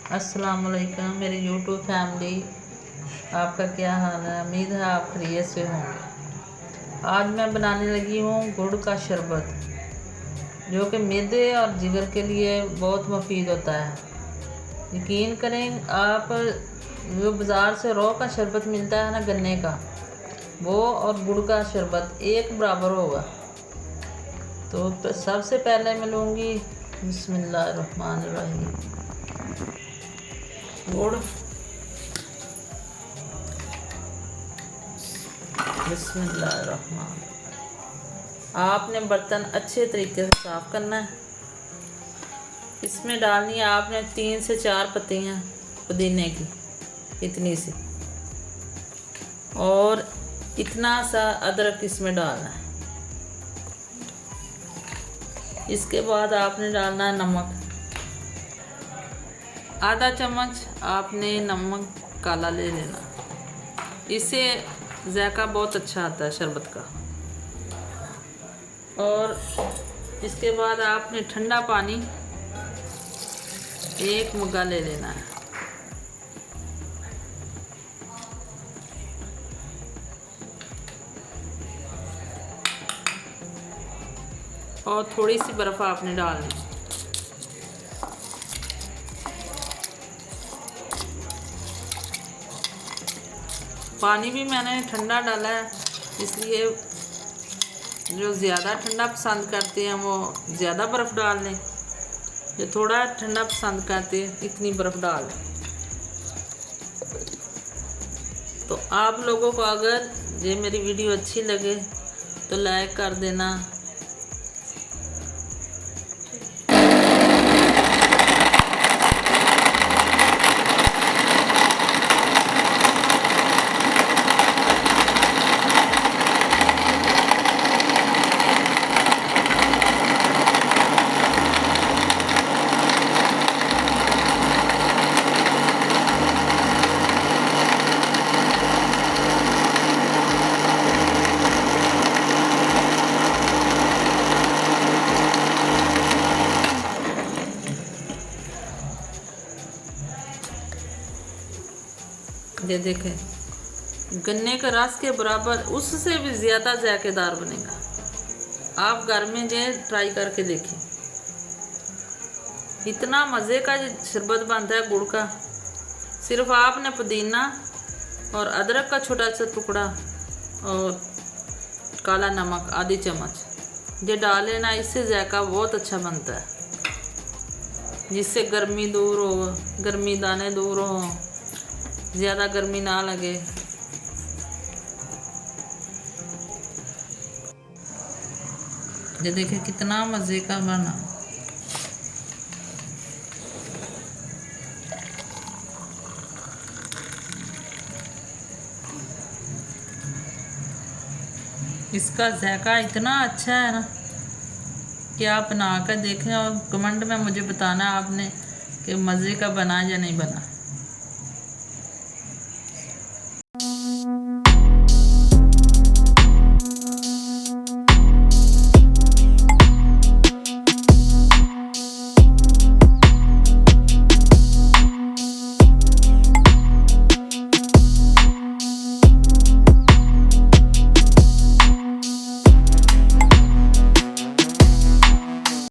अस्सलाम वालेकुम मेरी यूट्यूब फैमिली, आपका क्या हाल है। उम्मीद है आप खैरियत से होंगे। आज मैं बनाने लगी हूँ गुड़ का शरबत, जो कि मैदे और जिगर के लिए बहुत मुफीद होता है। यकीन करें आप, जो बाज़ार से रॉ का शरबत मिलता है ना गन्ने का, वो और गुड़ का शरबत एक बराबर होगा। तो सबसे पहले मैं लूँगी बिस्मिल्लाहिर्रहमानिर्रहीम गुड़। बिस्मिल्लाहिर्रहमान। आपने बर्तन अच्छे तरीके से साफ़ करना है। इसमें डालनी है आपने 3 से 4 पत्तियाँ पुदीने की, इतनी सी, और इतना सा अदरक इसमें डालना है। इसके बाद आपने डालना है नमक, आधा चम्मच आपने नमक काला ले लेना। इससे जायका बहुत अच्छा आता है शरबत का। और इसके बाद आपने ठंडा पानी 1 मग्गा ले लेना है। और थोड़ी सी बर्फ़ आपने डालनी। पानी भी मैंने ठंडा डाला है, इसलिए जो ज़्यादा ठंडा पसंद करते हैं वो ज़्यादा बर्फ़ डाल लें, जो थोड़ा ठंडा पसंद करते हैं इतनी बर्फ़ डाल लें। तो आप लोगों को अगर ये मेरी वीडियो अच्छी लगे तो लाइक कर देना। ये देखें, गन्ने का रस के बराबर, उससे भी ज़्यादा जायकेदार बनेगा। आप घर में जो ट्राई करके देखें, इतना मज़े का शरबत बनता है गुड़ का। सिर्फ आपने पुदीना और अदरक का छोटा सा टुकड़ा और काला नमक आधी चम्मच ये डाले ना, इससे जायका बहुत अच्छा बनता है, जिससे गर्मी दूर हो, गर्मी दाने दूर हो, ज़्यादा गर्मी ना लगे। ये देखिए कितना मज़े का बना। इसका जायका इतना अच्छा है ना कि आप बना कर देखें और कमेंट में मुझे बताना आपने कि मज़े का बना या नहीं बना।